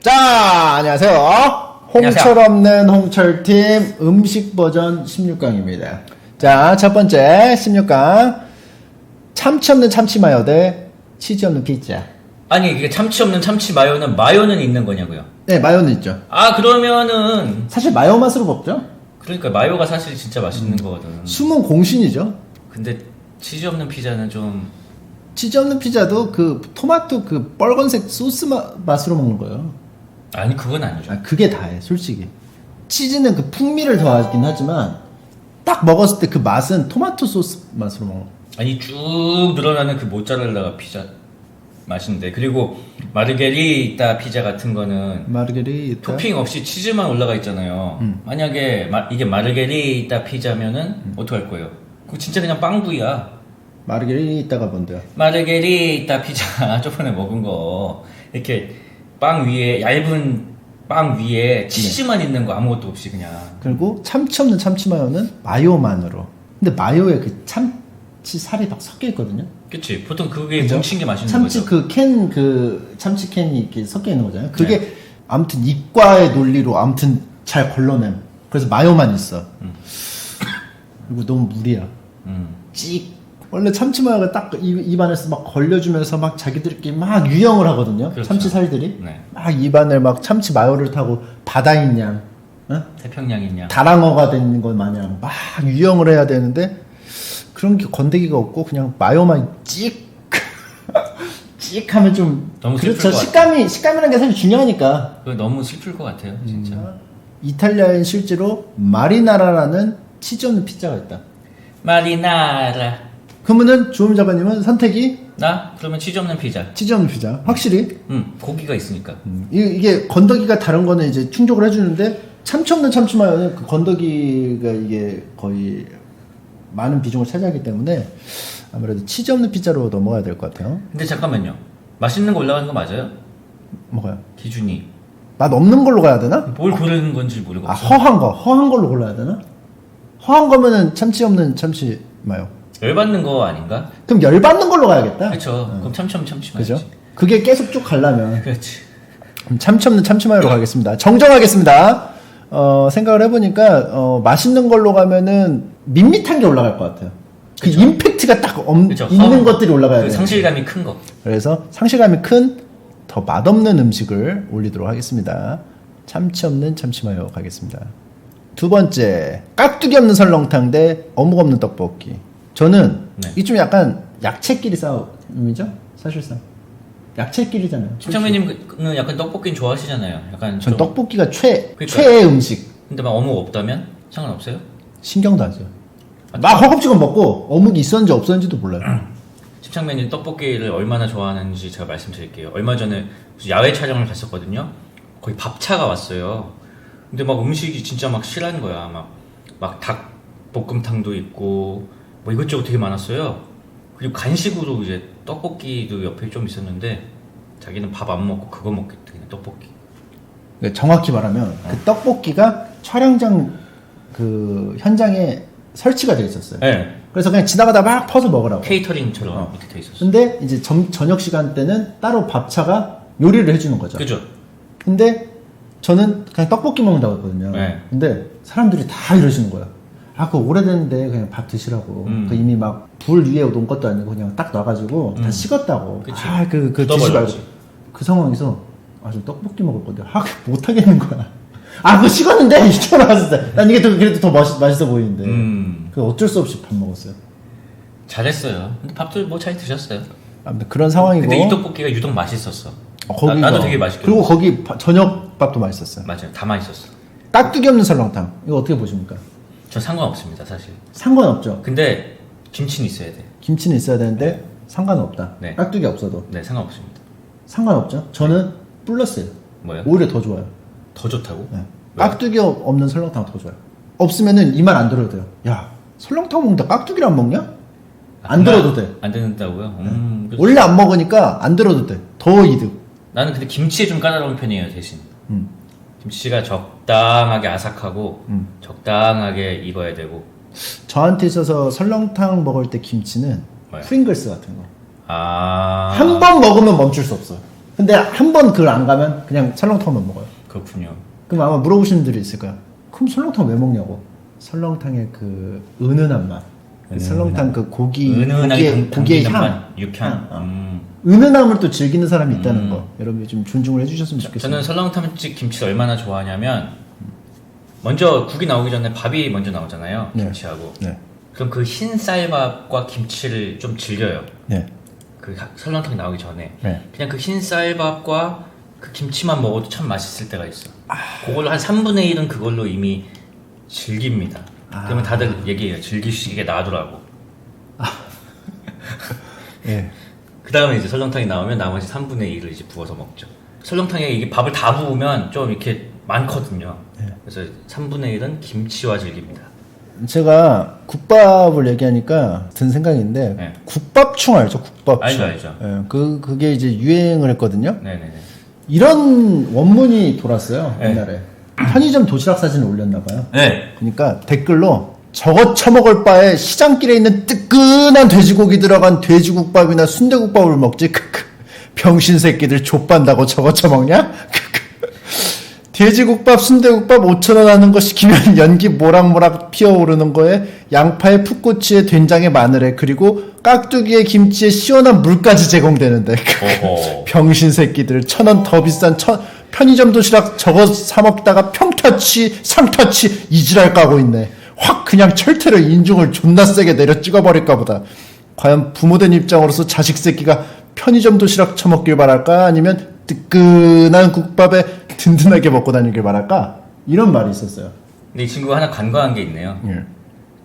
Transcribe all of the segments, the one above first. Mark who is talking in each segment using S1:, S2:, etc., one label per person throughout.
S1: 자, 안녕하세요. 홍철 없는 홍철팀 음식 버전 16강입니다. 자, 첫 번째 16강. 참치 없는 참치 마요 대 치즈 없는 피자.
S2: 아니 이게 참치 없는 참치 마요는 있는 거냐고요?
S1: 네, 마요는 있죠.
S2: 아 그러면은
S1: 사실 마요 맛으로 먹죠.
S2: 그러니까 마요가 사실 진짜 맛있는 거거든.
S1: 숨은 공신이죠.
S2: 근데 치즈 없는 피자는 좀
S1: 치즈 없는 피자도 그 토마토 그 빨간색 소스 맛으로 먹는 거예요.
S2: 아니 그건 아니죠.
S1: 아, 그게 다해, 솔직히. 치즈는 그 풍미를 더하긴 하지만 딱 먹었을 때 그 맛은 토마토 소스 맛으로 먹는 거예요.
S2: 아니 쭉 늘어나는 그 모짜렐라 피자 맛인데, 그리고 마르게리따 피자 같은 거는
S1: 마르게리타
S2: 토핑 없이 치즈만 올라가 있잖아요. 만약에 이게 마르게리따 피자면은 어떡할 거예요? 그거 진짜 그냥 빵구이야.
S1: 마르게리타가 뭔데요?
S2: 마르게리따 피자 저번에 먹은 거 이렇게 빵 위에 얇은 빵 위에 치즈만 있는 거 아무것도 없이 그냥.
S1: 그리고 참치 없는 참치 마요는 마요만으로. 근데 마요에 그 참치 살이 막 섞여 있거든요.
S2: 그치, 보통 그게
S1: 그죠?
S2: 뭉친 게 맛있는
S1: 참치
S2: 거죠.
S1: 그 참치 캔이 이렇게 섞여 있는 거잖아요. 그게 아무튼 이과의 논리로 아무튼 잘 걸러냄. 그래서 마요만 있어. 그리고 너무 무리야. 찍. 원래 참치 마요가 딱 입안에서 막 걸려주면서 막 자기들끼리 막 유영을 하거든요.
S2: 그렇죠.
S1: 참치 살들이.
S2: 네.
S1: 막 입안을 막 참치 마요를 타고 바다인 양, 어?
S2: 태평양인 양.
S1: 다랑어가 된 것 마냥 막 유영을 해야 되는데 그런 게 건더기가 없고 그냥 마요만 찍 하면 좀
S2: 너무 슬플
S1: 그렇죠.
S2: 것
S1: 식감이라는 게 사실 중요하니까.
S2: 그거 너무 슬플 것 같아요, 진짜.
S1: 이탈리아엔 실제로 마리나라라는 치즈 없는 피자가 있다.
S2: 마리나라.
S1: 그러면은 주홈 작가님은 선택이
S2: 나? 그러면 치즈 없는 피자.
S1: 치즈 없는 피자. 확실히.
S2: 고기가 있으니까.
S1: 이게 건더기가 다른 거는 이제 충족을 해주는데 참치 없는 참치 마요는 그 건더기가 이게 거의 많은 비중을 차지하기 때문에 아무래도 치즈 없는 피자로 넘어가야 될 것 같아요.
S2: 근데 잠깐만요. 맛있는 거 올라가는 거 맞아요?
S1: 뭐가요?
S2: 기준이.
S1: 맛 없는 걸로 가야 되나?
S2: 뭘 고르는 건지 모르겠어.
S1: 아, 허한 걸로 골라야 되나? 허한 거면은 참치 없는 참치 마요.
S2: 열받는 거 아닌가?
S1: 그럼 열받는 걸로 가야겠다.
S2: 그렇죠. 그럼 참치 없는 참치
S1: 그죠?
S2: 맛이지.
S1: 그게 계속 쭉 가려면
S2: 그렇지.
S1: 그럼 참치 없는 참치 마요로 가겠습니다. 정정하겠습니다. 생각을 해보니까 맛있는 걸로 가면은 밋밋한 게 올라갈 것 같아요. 그
S2: 그쵸.
S1: 임팩트가 딱
S2: 그쵸.
S1: 있는 것들이 올라가야 돼요.
S2: 상실감이 큰 거.
S1: 그래서 상실감이 큰 더 맛없는 음식을 올리도록 하겠습니다. 참치 없는 참치 마요 가겠습니다. 두 번째, 깍두기 없는 설렁탕 대 어묵 없는 떡볶이. 저는
S2: 네.
S1: 이게 좀 약간 야채끼리 싸움이죠? 사실상 야채끼리잖아요.
S2: 시청자님은 약간 떡볶이는 좋아하시잖아요. 약간
S1: 전
S2: 좀.
S1: 떡볶이가
S2: 그러니까요.
S1: 최애 음식.
S2: 근데 막 어묵 없다면 상관없어요?
S1: 신경도 하죠. 막 허겁지겁 먹고 어묵이 있었는지 없었는지도 몰라요.
S2: 십창맨이 떡볶이를 얼마나 좋아하는지 제가 말씀드릴게요. 얼마 전에 무슨 야외 촬영을 갔었거든요. 거의 밥차가 왔어요. 근데 막 음식이 진짜 막 실한 거야. 막 닭볶음탕도 있고 뭐 이것저것 되게 많았어요. 그리고 간식으로 이제 떡볶이도 옆에 좀 있었는데 자기는 밥 안 먹고 그거 먹겠대, 그냥 떡볶이.
S1: 그러니까 정확히 말하면 그 떡볶이가 촬영장 그 현장에 설치가 돼 있었어요.
S2: 네.
S1: 그래서 그냥 지나가다 막 퍼서 먹으라고.
S2: 케이터링처럼 이렇게 돼 있었어요.
S1: 근데 이제 저녁 시간 때는 따로 밥차가 요리를 해주는 거죠.
S2: 그죠?
S1: 근데 저는 그냥 떡볶이 먹는다고 했거든요.
S2: 네.
S1: 근데 사람들이 다 이러시는 거야. 아, 그거 오래됐는데 그냥 밥 드시라고. 그 이미 막 불 위에 놓은 것도 아니고 그냥 딱 놔가지고 다 식었다고.
S2: 그치.
S1: 아, 그 드시 말고.
S2: 굳어버렸지.
S1: 그 상황에서 아, 저 떡볶이 먹을 건데 아, 못 하겠는 거야. 아, 그거 식었는데 이렇게 나왔을 때. 난 이게 그래도 더 맛있어 보이는데. 그 어쩔 수 없이 밥 먹었어요.
S2: 잘했어요. 근데 밥도 뭐 잘 드셨어요.
S1: 아무튼 그런 상황이고.
S2: 근데 이 떡볶이가 유독 맛있었어.
S1: 거기가-
S2: 나도 되게 맛있게
S1: 그리고
S2: 먹었어.
S1: 거기 저녁밥도 맛있었어요.
S2: 맞아요. 다 맛있었어.
S1: 깍두기 없는 설렁탕. 이거 어떻게 보십니까?
S2: 전 상관없습니다, 사실.
S1: 상관없죠.
S2: 근데 김치는 있어야 돼.
S1: 김치는 있어야 되는데 상관없다.
S2: 네.
S1: 깍두기 없어도
S2: 네, 상관없습니다.
S1: 상관없죠. 저는 플러스예요.
S2: 뭐요?
S1: 오히려 더 좋아요.
S2: 더 좋다고?
S1: 네.
S2: 왜?
S1: 깍두기 없는 설렁탕 더 좋아요. 없으면은 이 말 안 들어도 돼요. 야, 설렁탕 먹는데 깍두기를 안 먹냐? 안 들어도 돼.
S2: 안 된다고요? 그렇죠.
S1: 원래 안 먹으니까 안 들어도 돼. 더 이득.
S2: 나는 근데 김치에 좀 까다로운 편이에요, 대신. 김치가 적당하게 아삭하고 적당하게 익어야 되고.
S1: 저한테 있어서 설렁탕 먹을 때 김치는
S2: 뭐요?
S1: 프링글스 같은 거.
S2: 아.
S1: 한 번 먹으면 멈출 수 없어요. 근데 한 번 그걸 안 가면 그냥 설렁탕만 먹어요.
S2: 그렇군요.
S1: 그럼 아마 물어보시는 분들이 있을 거야. 그럼 설렁탕 왜 먹냐고. 설렁탕의 그 은은한 맛. 그 설렁탕 그
S2: 은은하게
S1: 고기의
S2: 당기는
S1: 향.
S2: 맛, 육향.
S1: 향. 은은함을 또 즐기는 사람이 있다는 거. 여러분이 좀 존중을 해주셨으면 좋겠습니다.
S2: 저는 설렁탕집 김치를 얼마나 좋아하냐면 먼저 국이 나오기 전에 밥이 먼저 나오잖아요.
S1: 네.
S2: 김치하고.
S1: 네.
S2: 그럼 그 흰 쌀밥과 김치를 좀 즐겨요.
S1: 네.
S2: 그 설렁탕이 나오기 전에.
S1: 네.
S2: 그냥 그 흰 쌀밥과 그 김치만 먹어도 참 맛있을 때가 있어. 그걸로 한 3분의 1은 그걸로 이미 즐깁니다. 그러면 다들 얘기해요. 즐기시게 놔두라고.
S1: 예.
S2: 그 다음에 이제 설렁탕이 나오면 나머지 3분의 1을 이제 부어서 먹죠. 설렁탕에 이게 밥을 다 부으면 좀 이렇게 많거든요. 그래서 3분의 1은 김치와 즐깁니다.
S1: 제가 국밥을 얘기하니까 든 생각인데
S2: 네.
S1: 국밥충 알죠? 국밥충.
S2: 알죠.
S1: 예, 그게 이제 유행을 했거든요.
S2: 네네네.
S1: 이런 원문이 돌았어요.
S2: 네.
S1: 옛날에. 편의점 도시락 사진을 올렸나 봐요.
S2: 네.
S1: 그러니까 댓글로 저거 처먹을 바에 시장길에 있는 뜨끈한 돼지고기 들어간 돼지국밥이나 순대국밥을 먹지. 크크. 병신 새끼들 족반다고 저거 처먹냐? 크크. 돼지국밥, 순대국밥 5,000원 하는 거 시키면 연기 모락모락 피어오르는 거에 양파에 풋고추에 된장에 마늘에 그리고 깍두기에 김치에 시원한 물까지 제공되는데 병신 새끼들 1,000원 더 비싼 편의점 도시락 저거 사 먹다가 평타치 상타치 이지랄 까고 있네. 확 그냥 철퇴로 인중을 존나 세게 내려 찍어버릴까 보다. 과연 부모된 입장으로서 자식 새끼가 편의점 도시락 처먹길 바랄까 아니면 뜨끈한 국밥에 든든하게 먹고 다니길 바랄까? 이런 말이 있었어요.
S2: 근데 이 친구가 하나 간과한 게 있네요.
S1: 예.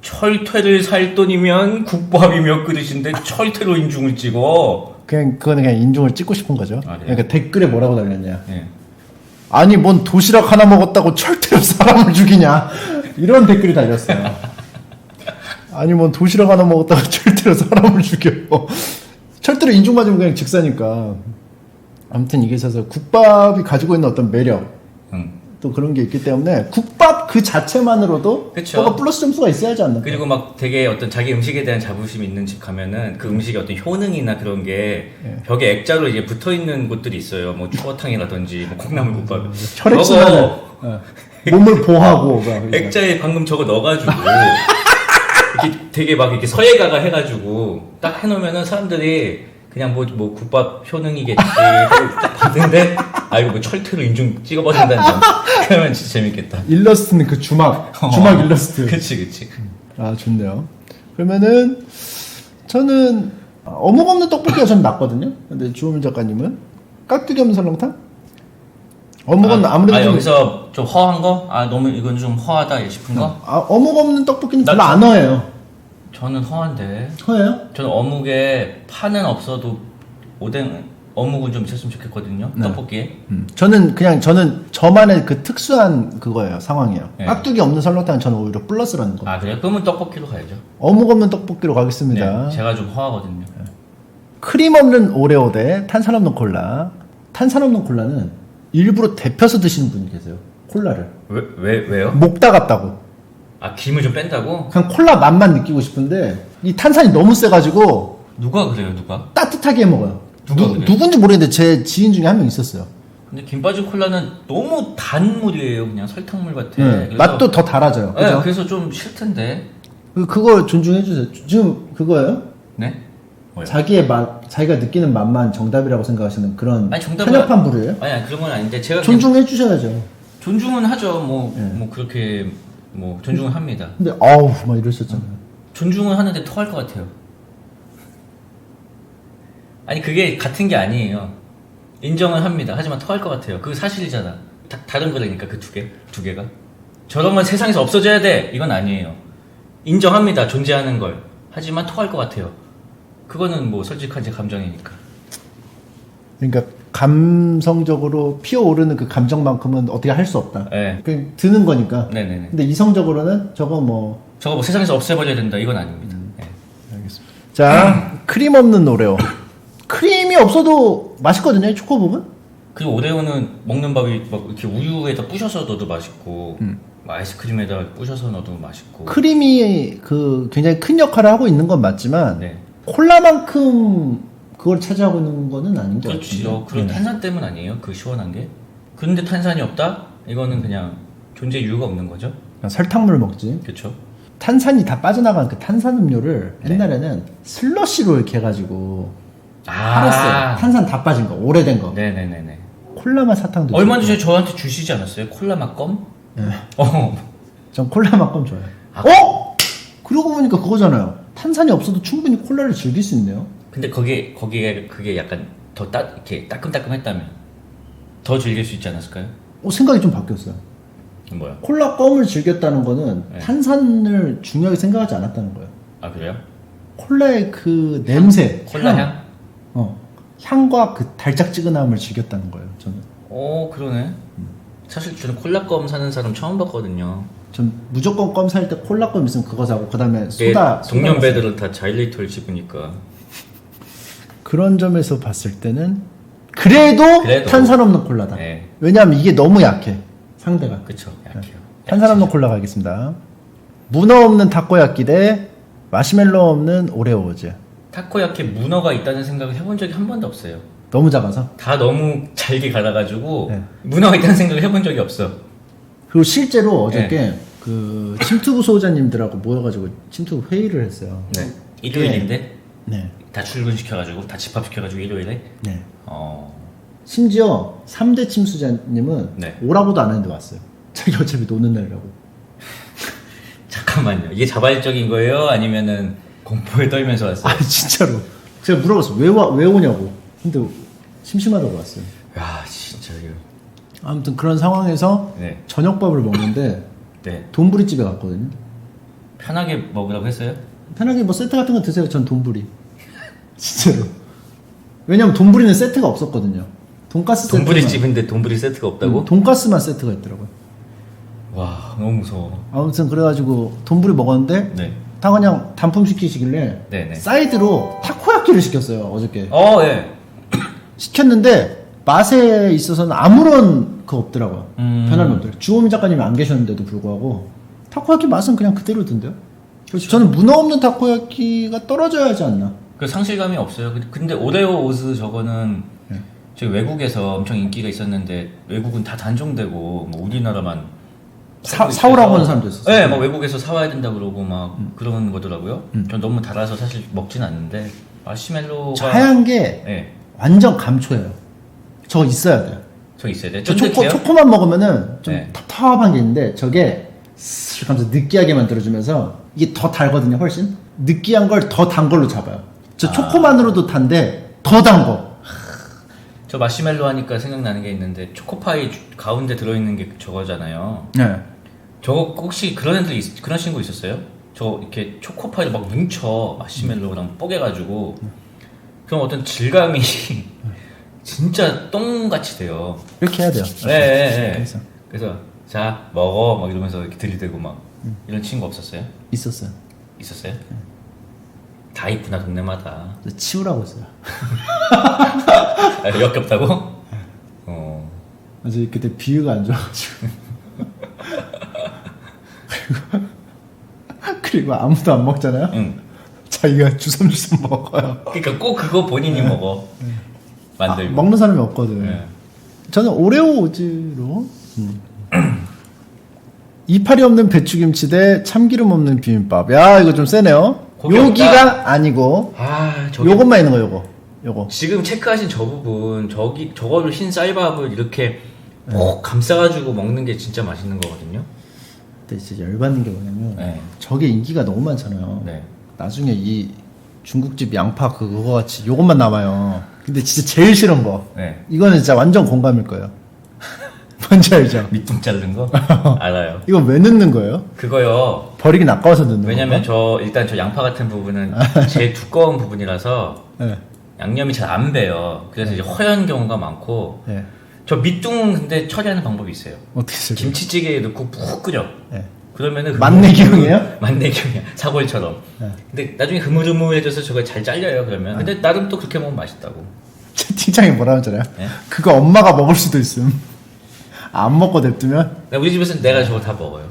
S2: 철퇴를 살 돈이면 국밥이 몇 그릇인데 철퇴로 인중을 찍어.
S1: 그거는 그냥 인중을 찍고 싶은 거죠.
S2: 아, 그래요?
S1: 그러니까 댓글에 뭐라고 달렸냐?
S2: 네.
S1: 아니 뭔 도시락 하나 먹었다고 철퇴로 사람을 죽이냐? 이런 댓글이 달렸어요. 아니 뭔 도시락 하나 먹었다고 철퇴로 사람을 죽여. 철퇴로 인중 맞으면 그냥 직사니까. 아무튼 이게 있어서 국밥이 가지고 있는 어떤 매력 또 그런 게 있기 때문에 국밥 그 자체만으로도
S2: 그쵸.
S1: 뭐가 플러스 점수가 있어야 하지 않나?
S2: 그리고 막 되게 어떤 자기 음식에 대한 자부심 있는 집 가면은 그 음식의 어떤 효능이나 그런 게 벽에 액자로 이제 붙어 있는 곳들이 있어요. 뭐 추어탕이라든지 뭐 콩나물국밥.
S1: 혈액순환을 몸을 보호하고
S2: 액자에 방금 저거 넣어가지고 이렇게 되게 막 이렇게 서예가가 해가지고 딱 해놓으면은 사람들이 그냥 뭐 국밥 효능이겠지 하고 딱 봤는데 아 이거 뭐 철퇴로 인중 찍어버린다는 점. 그러면 진짜 재밌겠다.
S1: 일러스트는 그 주막 일러스트.
S2: 그치.
S1: 아 좋네요. 그러면은 저는 어묵 없는 떡볶이가 전 낫거든요. 근데 주호민 작가님은 깍두기 없는 설렁탕? 어묵은 아무래도 좀,
S2: 여기서 좀 허한 거? 아 너무 이건 좀 허하다 싶은 거?
S1: 어묵 없는 떡볶이는 별로
S2: 나
S1: 안 허해요.
S2: 저는 허한데.
S1: 허해요?
S2: 저는 어묵에 파는 없어도 오뎅 어묵은 좀 있었으면 좋겠거든요.
S1: 네.
S2: 떡볶이에.
S1: 저는 저만의 그 특수한 그거예요. 상황이에요.
S2: 네.
S1: 깍두기 없는 설렁탕은 저는 오히려 플러스라는 거.
S2: 아 그래요? 그러면 떡볶이로 가야죠.
S1: 어묵 없는 떡볶이로 가겠습니다.
S2: 네, 제가 좀 허하거든요.
S1: 크림 없는 오레오 대 탄산 없는 콜라. 탄산 없는 콜라는 일부러 데펴서 드시는 분이 계세요. 콜라를.
S2: 왜요?
S1: 목 따갑다고.
S2: 아 김을 좀 뺀다고?
S1: 그냥 콜라 맛만 느끼고 싶은데 이 탄산이 너무 세가지고
S2: 누가 그래요? 누가?
S1: 따뜻하게 해 먹어요.
S2: 누가 그래요?
S1: 누군지 모르겠는데 제 지인 중에 한 명 있었어요.
S2: 근데 김 빠진 콜라는 너무 단 물이에요. 그냥 설탕물 같아. 그래서-
S1: 맛도 더 달아져요.
S2: 네,
S1: 그죠?
S2: 그래서 좀 싫던데.
S1: 그거 존중해 주세요. 지금 그거예요?
S2: 네? 뭐요?
S1: 자기의 맛, 자기가 느끼는 맛만 정답이라고 생각하시는 그런
S2: 아니, 정답은-
S1: 편협한 부류예요?
S2: 아니 그런 건 아닌데 제가
S1: 존중해 주셔야죠.
S2: 존중은 하죠. 뭐
S1: 네.
S2: 그렇게 뭐 존중은 합니다.
S1: 근데 아우 막 이러셨잖아요.
S2: 존중은 하는데 토할 것 같아요. 아니 그게 같은 게 아니에요. 인정은 합니다. 하지만 토할 것 같아요. 그게 사실이잖아. 다른 거라니까 그 두 개가. 저런 건 세상에서 없어져야 돼. 이건 아니에요. 인정합니다. 존재하는 걸. 하지만 토할 것 같아요. 그거는 뭐 솔직한 제 감정이니까.
S1: 그러니까 감성적으로 피어오르는 그 감정만큼은 어떻게 할 수 없다.
S2: 네.
S1: 그냥 드는 거니까.
S2: 네네네.
S1: 근데 이성적으로는 저거 뭐
S2: 저거 뭐 세상에서 없애버려야 된다. 이건 아닙니다. 네.
S1: 알겠습니다. 자, 크림 없는 오레오. 크림이 없어도 맛있거든요, 초코 부분?
S2: 그리고 오레오는 먹는 밥이 막 이렇게 우유에다 부셔서 넣어도 맛있고, 뭐 아이스크림에다 부셔서 넣어도 맛있고.
S1: 크림이 그 굉장히 큰 역할을 하고 있는 건 맞지만
S2: 네.
S1: 콜라만큼 그걸 차지하고 있는 거는 아닌 것
S2: 그렇죠.
S1: 같아요.
S2: 그런 탄산 때문 아니에요? 그 시원한 게? 근데 탄산이 없다? 이거는 그냥 존재 이유가 없는 거죠?
S1: 그냥 설탕물 먹지.
S2: 그렇죠.
S1: 탄산이 다 빠져나간 그 탄산음료를
S2: 네.
S1: 옛날에는 슬러시로 이렇게 해가지고
S2: 아.
S1: 팔았어요. 탄산 다 빠진 거, 오래된 거.
S2: 네네네네.
S1: 콜라맛 사탕도.
S2: 얼마
S1: 있고.
S2: 전에 저한테 주시지 않았어요? 콜라 맛 껌?
S1: 네.
S2: 어.
S1: 전 콜라 맛껌 좋아해요.
S2: 아,
S1: 어? 그러고 보니까 그거잖아요. 탄산이 없어도 충분히 콜라를 즐길 수 있네요.
S2: 근데 거기에 그게 약간 더 이렇게 따끔따끔했다면 더 즐길 수 있지 않았을까요?
S1: 생각이 좀 바뀌었어요.
S2: 뭐야?
S1: 콜라 껌을 즐겼다는 거는
S2: 네.
S1: 탄산을 중요하게 생각하지 않았다는 거예요.
S2: 아 그래요?
S1: 콜라의 그 냄새,
S2: 콜라 향?
S1: 향과 그 달짝지근함을 즐겼다는 거예요. 저는.
S2: 그러네. 사실 저는 콜라 껌 사는 사람 처음 봤거든요.
S1: 전 무조건 껌 살 때 콜라 껌 있으면 그거 사고 그 다음에
S2: 이게
S1: 소다.
S2: 동년배들은 다 자일리터를 집으니까.
S1: 그런 점에서 봤을 때는 그래도 탄산 없는 콜라다.
S2: 네.
S1: 왜냐하면 이게 너무 약해. 상대가.
S2: 그쵸. 약해요.
S1: 탄산 없는 콜라 가겠습니다. 문어 없는 타코야끼 대 마시멜로 없는 오레오즈.
S2: 타코야키 문어가 있다는 생각을 해본 적이 한 번도 없어요.
S1: 너무 작아서.
S2: 다 너무 잘게 갈아가지고
S1: 네.
S2: 문어가 있다는 생각을 해본 적이 없어.
S1: 그리고 실제로 어저께
S2: 네.
S1: 그 침투부 소호자님들하고 모여가지고 침투부 회의를 했어요.
S2: 네. 일요일인데
S1: 네.
S2: 다 출근시켜가지고 다 집합시켜가지고 일요일에.
S1: 네.
S2: 어.
S1: 심지어 3대 침수자님은
S2: 네.
S1: 오라고도 안 했는데 왔어요. 자기 어차피 노는 날이라고.
S2: 잠깐만요. 이게 자발적인 거예요? 아니면은 공포에 떨면서 왔어요?
S1: 아 진짜로. 제가 물어봤어. 왜 오냐고. 근데 심심하다고 왔어요.
S2: 야 진짜 이거.
S1: 아무튼 그런 상황에서
S2: 네.
S1: 저녁밥을 먹는데
S2: 네.
S1: 돈부리 집에 갔거든요.
S2: 편하게 먹으라고 했어요?
S1: 편하게 뭐 세트 같은 거 드세요. 전 돈부리. 진짜로. 왜냐면 돈부리는 세트가 없었거든요. 돈가스 세트.
S2: 돈부리 집인데 돈부리 세트가 없다고?
S1: 돈가스만 세트가 있더라고요.
S2: 와 너무 무서워.
S1: 아무튼 그래가지고 돈부리 먹었는데
S2: 네.
S1: 다 그냥 단품 시키시길래
S2: 네네.
S1: 사이드로 타코야끼를 시켰어요. 어저께.
S2: 예.
S1: 시켰는데 맛에 있어서는 아무런 그 없더라고요.
S2: 음.
S1: 변함이 없더라고요. 주호미 작가님이 안 계셨는데도 불구하고 타코야끼 맛은 그냥 그대로던데요. 그래서 저는 문어 없는 타코야끼가 떨어져야 하지 않나.
S2: 그 상실감이 없어요. 근데 오레오 오즈 저거는
S1: 네.
S2: 저기 외국에서 엄청 인기가 있었는데 외국은 다 단종되고 뭐 우리나라만
S1: 사오라고 하는 사람도 있었어요.
S2: 네, 막 외국에서 사와야 된다 그러고 막 그런 거더라고요. 전 너무 달아서 사실 먹진 않는데 마시멜로가
S1: 저 하얀 게
S2: 네,
S1: 완전 감초예요. 저거 있어야 돼요.
S2: 저 있어야 돼.
S1: 저
S2: 쫀득해요?
S1: 초코만 먹으면은 좀
S2: 네.
S1: 텁텁한 게 있는데 저게 쓱 하면서 느끼하게 만들어주면서 이게 더 달거든요. 훨씬 느끼한 걸 더 단 걸로 잡아요. 저 초코만으로도 단데 더 단 거.
S2: 저 마시멜로 하니까 생각나는 게 있는데 초코파이 가운데 들어있는 게 저거잖아요.
S1: 네.
S2: 저거 혹시 그런 애들 그런 친구 있었어요? 저 이렇게 초코파이를 막 뭉쳐 마시멜로랑 뽀개가지고 그럼 어떤 질감이 진짜 똥같이 돼요.
S1: 이렇게 해야 돼요.
S2: 네.
S1: 그래서
S2: 그래서 자 먹어 막 이러면서 이렇게 들이대고 막 이런 친구 없었어요?
S1: 있었어요.
S2: 있었어요? 다 있구나 동네마다.
S1: 치우라고 했어요.
S2: 아, 역겹다고?
S1: 아직 그때 비유가 안 좋아가지고. 그리고 아무도 안 먹잖아요.
S2: 응.
S1: 자기가 주섬주섬 먹어요.
S2: 그러니까 꼭 그거 본인이 먹어. 만들고.
S1: 먹는 사람이 없거든.
S2: 네.
S1: 저는 오레오 오즈로. 이파리 없는 배추김치 대 참기름 없는 비빔밥. 야 이거 좀 세네요.
S2: 고기
S1: 여기가
S2: 없다?
S1: 아니고
S2: 아 저기
S1: 요것만 있는 거 요거.
S2: 지금 체크하신 저 부분 저거를 흰 쌀밥을 이렇게 꼭 감싸가지고 먹는 게 진짜 맛있는 거거든요.
S1: 근데 진짜 열받는 게 뭐냐면
S2: 네.
S1: 저게 인기가 너무 많잖아요.
S2: 네.
S1: 나중에 이 중국집 양파 그거 같이 요것만 남아요. 근데 진짜 제일 싫은 거.
S2: 네.
S1: 이거는 진짜 완전 공감일 거예요. 뭔지 알죠?
S2: 밑둥 자른 거 알아요.
S1: 이건 왜 넣는 거예요?
S2: 그거요.
S1: 버리긴 아까워서 넣는
S2: 왜냐면
S1: 건가?
S2: 일단 저 양파 같은 부분은 제일 두꺼운 부분이라서
S1: 네.
S2: 양념이 잘 안 배요. 그래서 이제 허연 경우가 많고
S1: 네.
S2: 저 밑둥 근데 처리하는 방법이 있어요.
S1: 어떻게 쓰죠?
S2: 김치찌개에 넣고 푹 끓여.
S1: 네.
S2: 그러면은
S1: 맛내기용이에요?
S2: 맛내기용이야. 사골처럼.
S1: 네.
S2: 근데 나중에 흐물흐물해져서 저거 잘 잘려요. 그러면. 근데 나름 또 그렇게 먹으면 맛있다고.
S1: 채팅창에 뭐라 하잖아요.
S2: 네?
S1: 그거 엄마가 먹을 수도 있음. 안 먹고 냅두면
S2: 우리 집에서는 내가 저거 다 먹어요.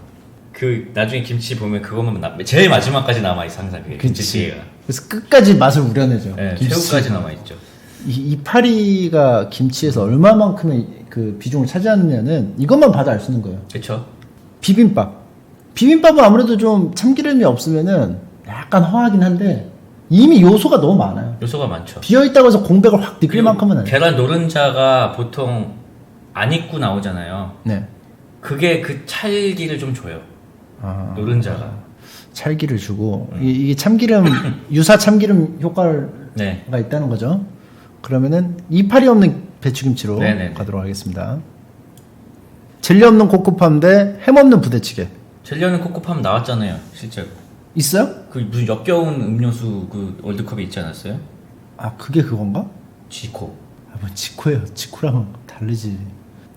S2: 그 나중에 김치 보면 그것만 제일 마지막까지 남아 있어 항상 그게
S1: 그치.
S2: 김치찌개가.
S1: 그래서 끝까지 맛을 우려내죠.
S2: 네,
S1: 김치.
S2: 새우까지 남아있죠.
S1: 이 파리가 김치에서 얼마만큼의 그 비중을 차지하느냐는 이것만 봐도 알 수 있는 거예요.
S2: 그쵸?
S1: 비빔밥은 아무래도 좀 참기름이 없으면은 약간 허하긴 한데 이미 요소가 너무 많아요.
S2: 요소가 많죠.
S1: 비어있다고 해서 공백을 확 느낄 만큼은 아니에요.
S2: 계란 노른자가 보통 안 익고 나오잖아요.
S1: 네.
S2: 그게 그 찰기를 좀 줘요.
S1: 아,
S2: 노른자가.
S1: 찰기를 주고 이게 참기름 유사 참기름 효과가
S2: 네.
S1: 있다는 거죠. 그러면은 이파리 없는 배추김치로
S2: 네네네.
S1: 가도록 하겠습니다. 젤리 없는 코코팜 대 햄 없는 부대찌개
S2: 젤리 없는 코코팜 나왔잖아요. 실제로.
S1: 있어요?
S2: 그 무슨 역겨운 음료수 그 월드컵에 있지 않았어요?
S1: 아 그게 그건가?
S2: 지코.
S1: 아, 뭐 지코예요. 지코랑은 다르지.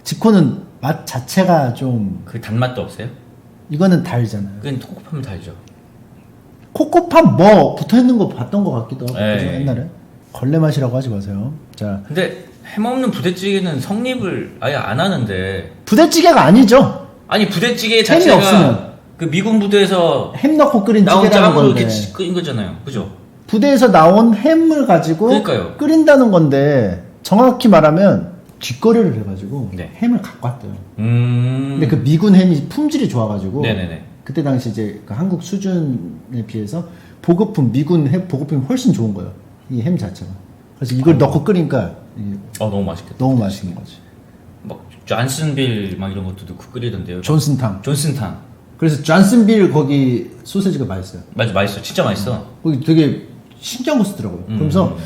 S1: 지코는 맛 자체가 좀
S2: 그 단맛도 없어요?
S1: 이거는 달잖아요.
S2: 그건 코코팜은 달죠.
S1: 코코팜 뭐 붙어있는 거 봤던 것 같기도 하고
S2: 에이.
S1: 그죠? 옛날에 걸레 맛이라고 하지 마세요. 자
S2: 근데 햄 없는 부대찌개는 성립을 아예 안 하는데
S1: 부대찌개가 아니죠.
S2: 아니 부대찌개
S1: 햄이
S2: 자체가
S1: 없으면.
S2: 그 미군 부대에서
S1: 햄 넣고 끓인
S2: 나온
S1: 찌개라는
S2: 짬으로
S1: 건데
S2: 이렇게 끓인 거잖아요. 그죠?
S1: 부대에서 나온 햄을 가지고
S2: 그러니까요.
S1: 끓인다는 건데 정확히 말하면 뒷거래를 해가지고
S2: 네.
S1: 햄을 갖고 왔대요.
S2: 음.
S1: 근데 그 미군 햄이 품질이 좋아가지고
S2: 네네네.
S1: 그때 당시 이제 그 한국 수준에 비해서 보급품 미군 햄 보급품이 훨씬 좋은 거예요. 이 햄 자체가. 그래서 이걸 넣고 끓이니까 이게
S2: 너무 맛있겠다.
S1: 너무 맛있는 거지.
S2: 막 존슨빌 막 이런 것도 넣고 끓이던데요.
S1: 존슨탕.
S2: 존슨탕.
S1: 그래서 존슨빌 거기 소세지가 맛있어요.
S2: 맞아, 맛있어. 진짜 맛있어.
S1: 거기 되게 신기한 거 쓰더라고요.
S2: 음.
S1: 그러면서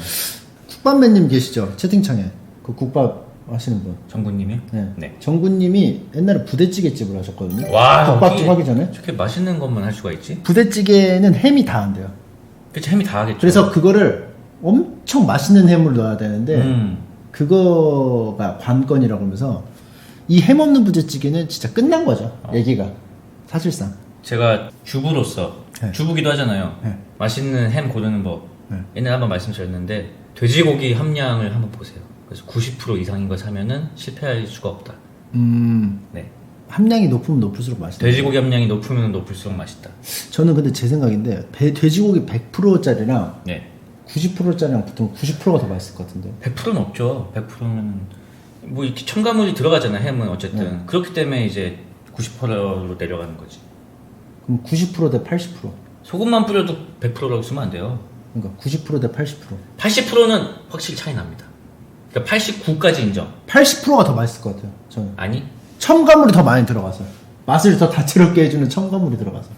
S1: 국밥맨님 계시죠? 채팅창에 그 국밥 하시는 분.
S2: 정구님이요?
S1: 네. 정구님이 옛날에 부대찌개집을 하셨거든요.
S2: 와,
S1: 국밥집
S2: 어떻게
S1: 하기 전에.
S2: 저렇게 맛있는 것만 할 수가 있지?
S1: 부대찌개는 햄이 다 안 돼요.
S2: 그치, 햄이 다 하겠죠.
S1: 그래서 그거를 엄청 맛있는 햄을 넣어야 되는데
S2: 음.
S1: 그거가 관건이라고 하면서 이 햄 없는 부대찌개는 진짜 끝난 거죠. 얘기가 사실상.
S2: 제가 주부로서
S1: 네.
S2: 주부기도 하잖아요.
S1: 네.
S2: 맛있는 햄 고르는 법.
S1: 네.
S2: 옛날에 한번 말씀드렸는데 돼지고기 함량을 한번 보세요. 그래서 90% 이상인 걸 사면은 실패할 수가 없다. 네.
S1: 함량이 높으면 높을수록 맛있다.
S2: 돼지고기 함량이 높으면 높을수록 맛있다.
S1: 저는 근데 제 생각인데 돼지고기 100%짜리랑
S2: 네.
S1: 90%짜리랑 붙으면 90%가 더 맛있을 것 같은데.
S2: 100%는 없죠. 100%는 뭐 이렇게 첨가물이 들어가잖아요. 햄은 어쨌든
S1: 네.
S2: 그렇기 때문에 이제 90%로 내려가는 거지.
S1: 그럼 90%대 80%.
S2: 소금만 뿌려도 100%라고 쓰면 안 돼요.
S1: 그러니까 90%대 80%.
S2: 80%는 확실히 차이 납니다. 그러니까 89까지 인정.
S1: 80%가 더 맛있을 것 같아요. 저는.
S2: 아니?
S1: 첨가물이 더 많이 들어가서. 맛을 더 다채롭게 해주는 첨가물이 들어가서.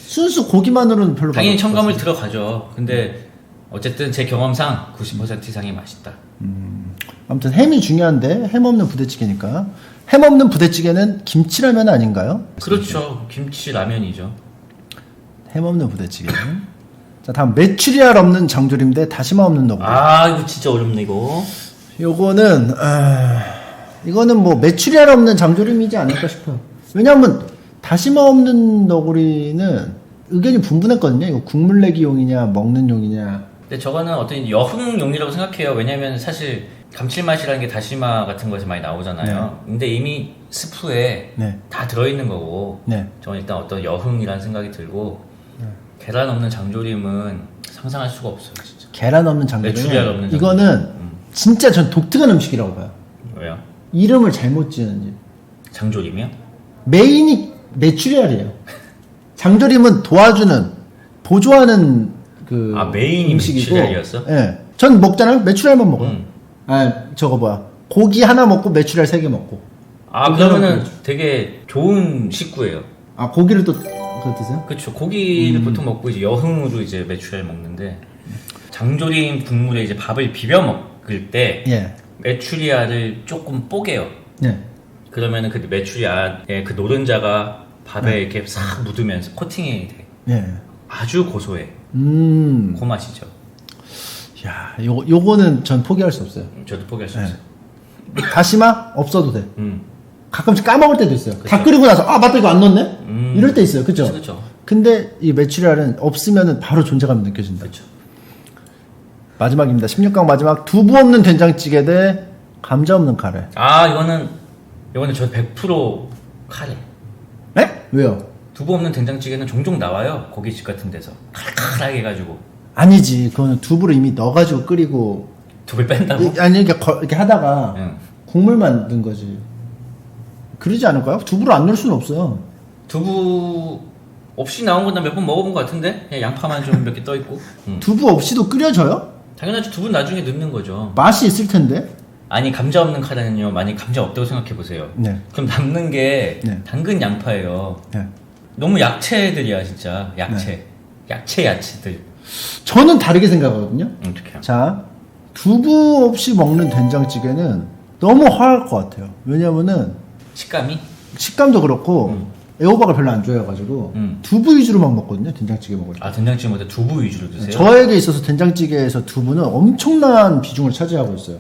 S1: 순수 고기만으로는 별로
S2: 당연히
S1: 맛없을 것
S2: 첨가물
S1: 같아요.
S2: 들어가죠. 근데 어쨌든 제 경험상 90% 이상이 맛있다.
S1: 아무튼 햄이 중요한데 햄 없는 부대찌개니까. 햄 없는 부대찌개는 김치라면 아닌가요?
S2: 그렇죠. 김치 라면이죠.
S1: 햄 없는 부대찌개. 자 다음 메추리알 없는 장조림 대 다시마 없는 너구리.
S2: 아 이거 진짜 어렵네 이거.
S1: 요거는 이거는 뭐 메추리알 없는 장조림이지 않을까 싶어요. 왜냐하면 다시마 없는 너구리는 의견이 분분했거든요. 이거 국물 내기용이냐 먹는 용이냐.
S2: 근데 저거는 어떤 여흥용이라고 생각해요. 왜냐면 사실 감칠맛이라는 게 다시마 같은 거에서 많이 나오잖아요. 근데 이미 스프에
S1: 네.
S2: 다 들어있는 거고
S1: 네.
S2: 저는 일단 어떤 여흥이라는 생각이 들고 계란 없는 장조림은 상상할 수가 없어요 진짜.
S1: 계란 없는 장조림.
S2: 메추리알 없는 장조림.
S1: 이거는 진짜 전 독특한 음식이라고 봐요.
S2: 왜요?
S1: 이름을 잘못 지은 집.
S2: 장조림이요?
S1: 메인이 메추리알이에요. 장조림은 도와주는 보조하는 그
S2: 메인이
S1: 음식이고.
S2: 메추리알이었어?
S1: 예. 전 먹잖아요. 메추리알만 먹어요.
S2: 음.
S1: 저거 뭐야. 고기 하나 먹고 메추리알 3개 먹고.
S2: 그러면은
S1: 그렇죠.
S2: 되게 좋은 식구예요.
S1: 고기를 또 그거 드세요?
S2: 그렇죠. 고기를 보통 먹고 이제 여흥으로 이제 메추리알 먹는데 장조림 국물에 이제 밥을 비벼 먹을 때
S1: 예.
S2: 메추리알을 조금 뽀개요.
S1: 네.
S2: 그러면은 그 메추리알의 그 노른자가 밥에 이렇게 싹 묻으면서 코팅이 돼.
S1: 예.
S2: 아주 고소해.
S1: 그
S2: 그 맛이죠.
S1: 야, 요거는 전 포기할 수 없어요.
S2: 저도 포기할 수
S1: 네.
S2: 없어요.
S1: 다시마 없어도 돼.
S2: 음.
S1: 가끔씩 까먹을 때도 있어요. 다
S2: 그쵸.
S1: 끓이고 나서 맞다 이거 안 넣었네. 이럴 때 있어요. 그죠?
S2: 그렇죠.
S1: 근데 이 메추리알은 없으면은 바로 존재감이 느껴진다.
S2: 그렇죠.
S1: 마지막입니다. 16강 마지막 두부 없는 된장찌개 대 감자 없는 카레.
S2: 이거는 저 100% 카레.
S1: 에? 왜요?
S2: 두부 없는 된장찌개는 종종 나와요. 고깃집 같은 데서 칼칼하게 해가지고
S1: 아니지. 그거는 두부를 이미 넣어가지고 끓이고.
S2: 두부를 뺀다고?
S1: 아니, 이렇게 하다가
S2: 응.
S1: 국물만 넣은 거지. 그러지 않을까요? 두부를 안 넣을 수는 없어요.
S2: 두부 없이 나온 건 나 몇 번 먹어본 것 같은데? 그냥 양파만 좀 몇 개 떠있고. 응.
S1: 두부 없이도 끓여져요?
S2: 당연하지. 두부는 나중에 넣는 거죠.
S1: 맛이 있을 텐데.
S2: 아니 감자 없는 카레는요. 만약 감자 없다고 생각해보세요.
S1: 네.
S2: 그럼 남는 게
S1: 네.
S2: 당근 양파예요.
S1: 네.
S2: 너무 야채들이야 진짜. 야채들.
S1: 저는 다르게 생각하거든요.
S2: 어떡해요?
S1: 자, 두부 없이 먹는 된장찌개는 너무 화할 것 같아요. 왜냐면은
S2: 식감이?
S1: 식감도 그렇고 애호박을 별로 안 좋아해가지고 두부 위주로만 먹거든요. 된장찌개 먹을 때.
S2: 아 된장찌개보다 두부 위주로 드세요?
S1: 저에게 있어서 된장찌개에서 두부는 엄청난 비중을 차지하고 있어요.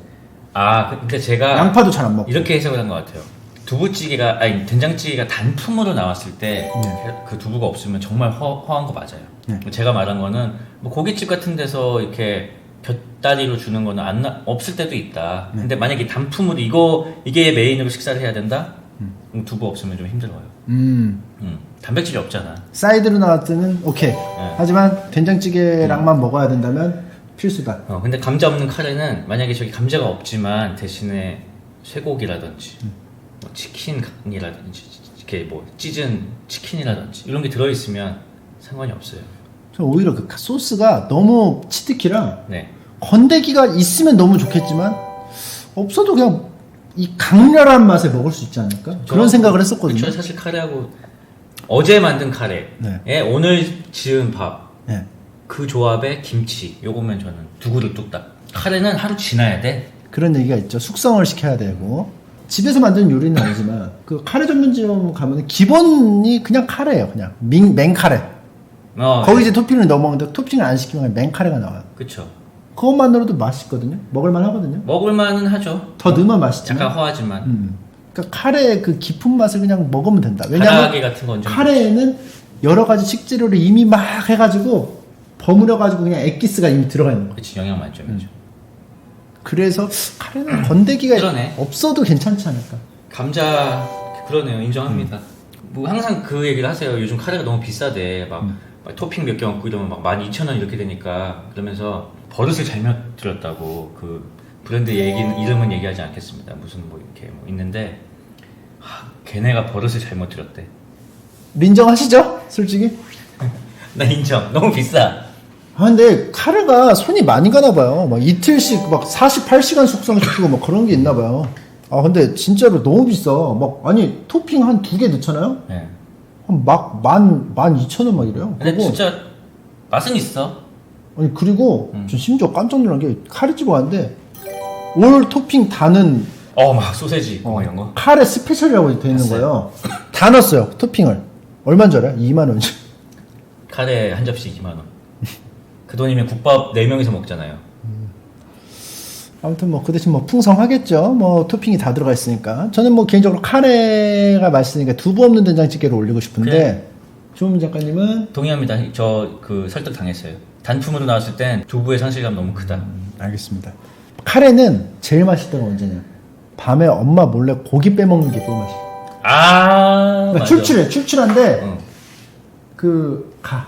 S2: 아 근데 제가
S1: 양파도 잘 안 먹고.
S2: 이렇게 해석을 한 것 같아요. 두부찌개가 아니 된장찌개가 단품으로 나왔을 때 그 두부가 없으면 정말 허한 거 맞아요.
S1: 네.
S2: 제가 말한 거는 뭐 고깃집 같은 데서 이렇게 곁다리로 주는 거는 없을 때도 있다. 근데 만약에 단품으로 이게 메인으로 식사를 해야 된다? 그럼 두부 없으면 좀 힘들어요. 단백질이 없잖아.
S1: 사이드로 나왔을 때는 오케이. 하지만 된장찌개랑만 먹어야 된다면 필수다.
S2: 근데 감자 없는 카레는 만약에 저기 감자가 없지만 대신에 쇠고기라든지 뭐 치킨이라든지 이렇게 뭐 찢은 치킨이라든지 이런 게 들어있으면 상관이 없어요.
S1: 저 오히려 그 소스가 너무 치트키라
S2: 네.
S1: 건더기가 있으면 너무 좋겠지만 없어도 그냥 이 강렬한 맛에 먹을 수 있지 않을까? 그런 생각을 했었거든요.
S2: 그쵸, 사실 카레하고 어제 만든 카레에
S1: 네.
S2: 오늘 지은 밥,
S1: 네.
S2: 그 조합에 김치, 요거면 저는 두 그릇 뚝딱. 카레는 하루 지나야 돼.
S1: 그런 얘기가 있죠. 숙성을 시켜야 되고 집에서 만드는 요리는 아니지만 그 카레 전문점 가면 기본이 그냥 카레예요. 그냥 맹카레. 거기 이제 토핑을 넣어 먹는데 토핑을 안 시키면 그냥 맹카레가 나와요.
S2: 그쵸.
S1: 그것만으로도 맛있거든요. 먹을만 하거든요.
S2: 먹을만은 하죠.
S1: 더 넣으면 맛있지만.
S2: 약간 허하지만.
S1: 그러니까 카레의 그 깊은 맛을 그냥 먹으면 된다. 왜냐면
S2: 가라아게 같은 건 좀.
S1: 카레에는 여러 가지 식재료를 이미 막 해가지고 버무려가지고 그냥 엑기스가 이미 들어가 있는 거예요.
S2: 그치, 영양 만점이죠.
S1: 그래서 카레는 건더기가
S2: 그러네.
S1: 없어도 괜찮지 않을까.
S2: 감자, 그러네요. 인정합니다. 뭐 항상 그 얘기를 하세요. 요즘 카레가 너무 비싸대. 막 토핑 몇 개 얹고 이러면 막 12,000원 이렇게 되니까. 그러면서 버릇을 잘못 들였다고. 그 브랜드 이름은 얘기하지 않겠습니다. 무슨 뭐 이렇게 뭐 있는데 걔네가 버릇을 잘못 들였대.
S1: 인정하시죠? 솔직히.
S2: 나 인정. 너무 비싸.
S1: 아 근데 카레가 손이 많이 가나 봐요. 막 이틀씩 막 48시간 숙성시키고 막 그런 게 있나 봐요. 아 근데 진짜로 너무 비싸. 막 아니 토핑 한 2개 넣잖아요.
S2: 네.
S1: 막 12,000원 막 이래요.
S2: 근데
S1: 그리고
S2: 진짜 맛은 있어.
S1: 아니 그리고 저 심지어 깜짝 놀란 게 카레집 왔는데 올 토핑 다는
S2: 막 소세지 있고 이런 거.
S1: 카레 스페셜이라고 돼 있는 거예요. 다 넣었어요 토핑을. 얼마인 줄 알아요? 2만 원.
S2: 카레 한 접시 2만 원. 그 돈이면 국밥 4명이서 먹잖아요.
S1: 아무튼 뭐 그 대신 뭐 풍성하겠죠. 뭐 토핑이 다 들어가 있으니까. 저는 뭐 개인적으로 카레가 맛있으니까 두부 없는 된장찌개를 올리고 싶은데
S2: 그래.
S1: 조민 작가님은
S2: 동의합니다. 저 그 설득 당했어요. 단품으로 나왔을 땐 두부의 상실감 너무 크다.
S1: 알겠습니다. 카레는 제일 맛있을 때가 언제냐? 밤에 엄마 몰래 고기 빼먹는 게 꿀맛이야. 그러니까
S2: 맞아.
S1: 출출한데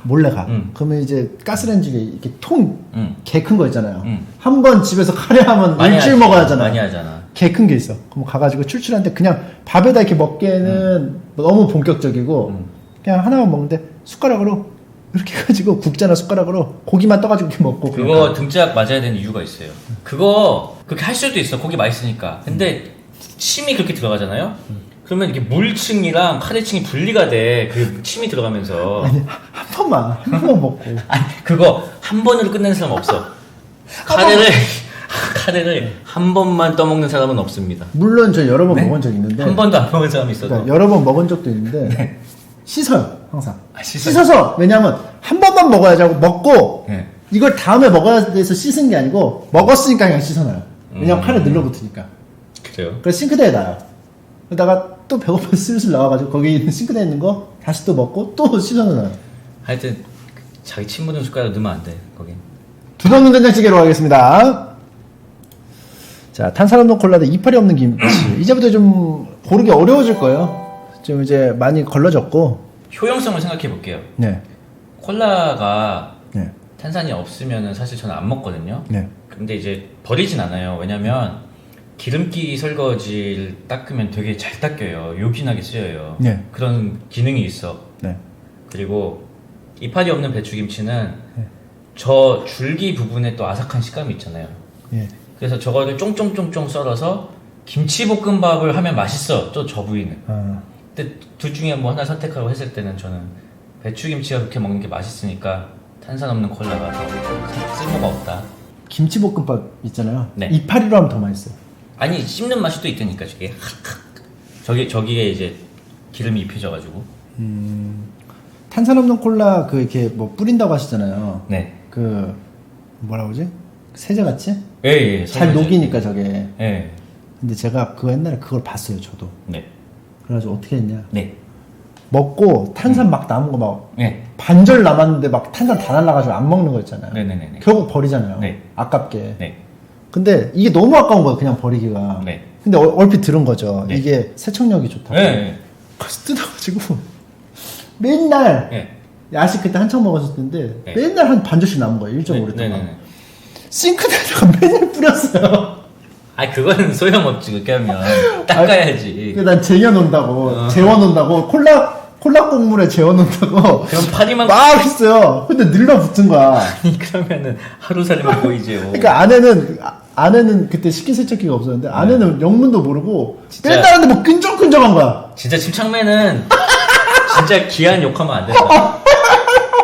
S1: 몰래 가. 그러면 이제 가스레인지에 이렇게 통 개 큰 거 있잖아요. 한 번 집에서 카레 하면 일주일 먹어야 하잖아요.
S2: 많이 하잖아.
S1: 개 큰 게 있어. 그럼 가가지고 출출한데 그냥 밥에다 이렇게 먹기에는 너무 본격적이고 그냥 하나만 먹는데 숟가락으로 이렇게 해가지고 국자나 숟가락으로 고기만 떠가지고 이렇게 먹고.
S2: 그거 등짝 맞아야 되는 이유가 있어요. 그거 그렇게 할 수도 있어. 고기 맛있으니까. 근데 침이 그렇게 들어가잖아요. 그러면 이게 물층이랑 카레층이 분리가 돼. 그 침이 들어가면서.
S1: 아니 한 번만 먹고.
S2: 아니 그거 한 번으로 끝내는 사람 없어. 카레를 한 번만 떠먹는 사람은 없습니다.
S1: 물론 저 여러 번 먹은 적 있는데
S2: 한 번도 안 먹은 사람이 있어도.
S1: 그러니까 여러 번 먹은 적도 있는데 씻어요 항상.
S2: 씻어요?
S1: 씻어서 왜냐하면 한 번만 먹어야지 하고 먹고
S2: 네.
S1: 이걸 다음에 먹어야 돼서 씻은 게 아니고 먹었으니까 그냥 씻어놔요. 왜냐면 카레 늘러붙으니까.
S2: 그래요?
S1: 그래서 싱크대에 놔요. 그러다가 또 배고파 슬슬 나와가지고 거기 있는 싱크대에 있는 거 다시 또 먹고 또 씻어놔요.
S2: 하여튼 자기 침 묻은 숟가락 넣으면 안 돼. 거긴.
S1: 두 번은 된장찌개로 가겠습니다. 자, 탄산음료 콜라 대 이파리 없는 김치. 이제부터 좀 고르기 어려워질 거예요. 좀 이제 많이 걸러졌고.
S2: 효용성을 생각해 볼게요.
S1: 네.
S2: 콜라가
S1: 네.
S2: 탄산이 없으면은 사실 저는 안 먹거든요.
S1: 네.
S2: 근데 이제 버리진 않아요. 왜냐면 기름기 설거지를 닦으면 되게 잘 닦여요. 요긴하게 쓰여요.
S1: 네.
S2: 그런 기능이 있어.
S1: 네.
S2: 그리고 이파리 없는 배추김치는 저 줄기 부분에 또 아삭한 식감이 있잖아요.
S1: 예.
S2: 그래서 저거를 쫑쫑쫑쫑 썰어서 김치볶음밥을 하면 맛있어. 또 저 부위는.
S1: 아,
S2: 근데 둘 중에 뭐 하나 선택하라고 했을 때는 저는 배추김치가 그렇게 먹는 게 맛있으니까 탄산 없는 콜라가 더 쓸모가 없다.
S1: 김치볶음밥 있잖아요.
S2: 네.
S1: 이파리로 하면 더 맛있어요.
S2: 아니 씹는 맛이 또 있다니까 저게. 저기에 이제 기름이 입혀져가지고.
S1: 탄산 없는 콜라 그 이렇게 뭐 뿌린다고 하시잖아요.
S2: 네.
S1: 그 뭐라 그러지? 세제같이?
S2: 예.
S1: 잘 녹이니까 저게.
S2: 예.
S1: 근데 제가 그 옛날에 그걸 봤어요, 저도.
S2: 네.
S1: 그래가지고 어떻게 했냐?
S2: 네.
S1: 먹고 탄산 막 남은 거 막
S2: 네.
S1: 반절 남았는데 막 탄산 다 날라가지고 안 먹는 거 있잖아요.
S2: 네네네.
S1: 결국 버리잖아요.
S2: 네.
S1: 아깝게.
S2: 네.
S1: 근데 이게 너무 아까운 거예요, 그냥 버리기가.
S2: 네.
S1: 근데 얼핏 들은 거죠.
S2: 네.
S1: 이게 세척력이 좋다고.
S2: 네.
S1: 그래서 뜯어가지고 맨날
S2: 네.
S1: 야식 그때 한창 먹었을 텐데
S2: 네.
S1: 맨날 한 반절씩 남은 거예요. 1.5리터가.
S2: 네네네.
S1: 싱크대에다가 맨날 뿌렸어요.
S2: 아 그거는 소용없지 그렇게 하면 닦아야지.
S1: 그래서 난 쟁여놓는다고, 재워놓는다고, 콜라 국물에 재워놓는다고.
S2: 그럼 파리만
S1: 막 했어요. 근데 늘러붙은 거야.
S2: 아니 그러면은 하루살이만 보이지요.
S1: 그러니까 아내는 그때 식기세척기가 없었는데 아내는 영문도 모르고
S2: 진짜.
S1: 뺀다는데 뭐 끈적끈적한 거야.
S2: 진짜 침착맨은 진짜 기한 욕하면 안 된다.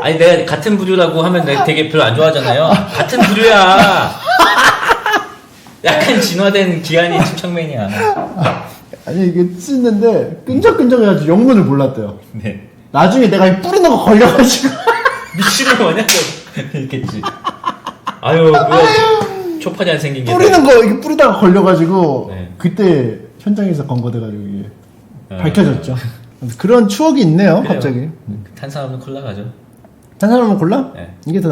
S2: 아니 내가 같은 부류라고 하면 내가 되게 별로 안 좋아하잖아요. 같은 부류야. 약간 진화된 기한이 침착맨이야.
S1: 아니 이게 찢는데 끈적끈적해가지고 영문을 몰랐대요.
S2: 네.
S1: 나중에 내가 이 뿌리는 거 걸려가지고
S2: 미친을 뭐냐고 이랬겠지. 아유 그 초파리 안 생긴 게.
S1: 뿌리는 거 이렇게 뿌리다가 걸려가지고
S2: 네.
S1: 그때 현장에서 검거돼가지고 이게
S2: 어.
S1: 밝혀졌죠. 그런 추억이 있네요.
S2: 그래요.
S1: 갑자기.
S2: 탄산 없는 콜라 가죠.
S1: 탄산음료 골라?
S2: 네.
S1: 이게 더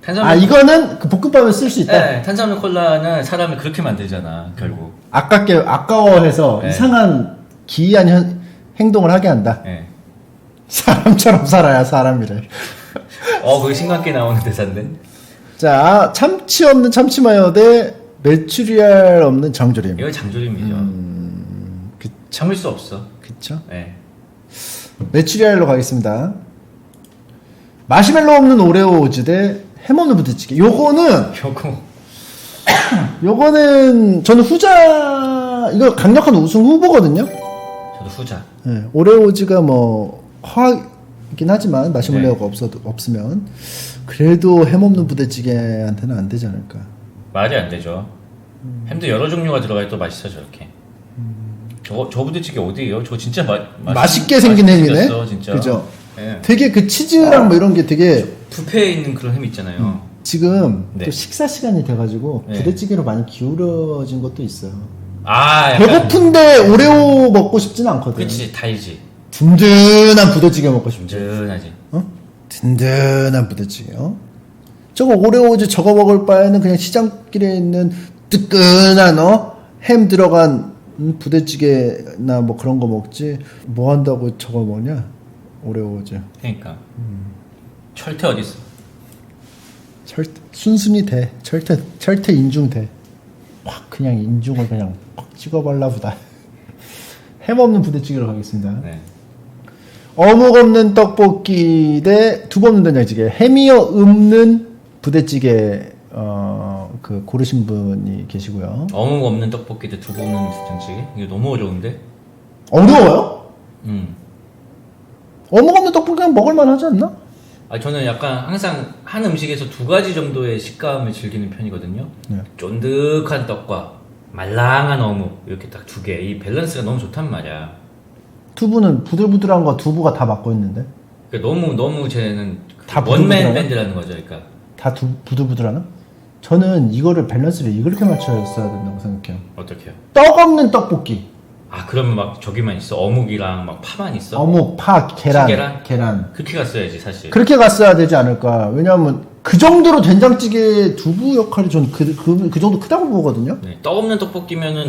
S2: 탄산
S1: 아
S2: 없는
S1: 이거는 그 볶음밥에 쓸 수 있다.
S2: 네, 탄산 없는 콜라는 사람을 그렇게 만들잖아 결국.
S1: 아까워해서
S2: 네.
S1: 이상한 기이한 행동을 하게 한다.
S2: 네.
S1: 사람처럼 살아야 사람이래.
S2: 그게 신관계 나오는 대사인데.
S1: 자, 참치 없는 참치마요 대 메추리알 없는 장조림.
S2: 이거 장조림이죠. 참을 수 없어.
S1: 그쵸?
S2: 네.
S1: 메추리알로 가겠습니다. 마시멜로 없는 오레오 오즈 대 햄 없는 부대찌개. 요거는 저는 후자, 이거 강력한 우승 후보거든요.
S2: 저도 후자.
S1: 네, 오레오 오즈가 뭐 허하긴 하지만 마시멜로가 없으면 그래도 햄 없는 부대찌개한테는 안 되지 않을까.
S2: 말이 안 되죠. 햄도 여러 종류가 들어가야 또 맛있어 저렇게. 저 부대찌개 어디예요? 저 진짜
S1: 맛있게 생긴
S2: 맛있게
S1: 햄이네.
S2: 생겼어, 진짜.
S1: 그죠?
S2: 네.
S1: 되게 그 치즈랑 뭐 이런 게 되게
S2: 뷔페에 있는 그런 햄 있잖아요.
S1: 지금
S2: 네.
S1: 또 식사 시간이 돼가지고
S2: 네.
S1: 부대찌개로 많이 기울어진 것도 있어요.
S2: 아, 약간
S1: 배고픈데 오레오 먹고 싶지는 않거든.
S2: 그치 달지.
S1: 든든한 부대찌개 먹고 싶지.
S2: 든든하지.
S1: 어? 든든한 부대찌개. 저거 오레오즈 저거 먹을 바에는 그냥 시장길에 있는 뜨끈한 햄 들어간 부대찌개나 뭐 그런 거 먹지. 뭐 한다고 저걸 먹냐? 오레오즈.
S2: 그러니까 철퇴 어디 있어?
S1: 순순히 돼. 철퇴 인중 돼. 확 그냥 인중을 그냥 확 찍어발라보다. 햄 없는 부대찌개로 가겠습니다.
S2: 네.
S1: 어묵 없는 떡볶이 대 두부 없는 된장찌개. 햄이 없는 부대찌개 그 고르신 분이 계시고요.
S2: 어묵 없는 떡볶이 대 두부 없는 된장찌개? 이거 너무 어려운데?
S1: 어려워요?
S2: 음.
S1: 어묵 없는 떡볶이는 먹을만 하지 않나?
S2: 저는 약간 항상 한 음식에서 두 가지 정도의 식감을 즐기는 편이거든요.
S1: 네.
S2: 쫀득한 떡과 말랑한 어묵 이렇게 딱 두 개. 이 밸런스가 너무 좋단 말이야.
S1: 두부는 부들부들한 거 두부가 다 맡고 있는데
S2: 그러니까 너무 쟤는
S1: 다
S2: 원맨
S1: 부들부들하나?
S2: 밴드라는 거죠. 그러니까
S1: 다 부들부들하나? 저는 이거를 밸런스를 이렇게 맞춰야 된다고 생각해요.
S2: 어떻게요?
S1: 떡 없는 떡볶이.
S2: 그러면 막 저기만 있어. 어묵이랑 막 파만 있어.
S1: 어묵, 파,
S2: 계란?
S1: 계란.
S2: 그렇게 갔어야지 사실.
S1: 그렇게 갔어야 되지 않을까. 왜냐하면 그 정도로 된장찌개 두부 역할이 전 그 정도 크다고 보거든요.
S2: 네, 떡 없는 떡볶이면은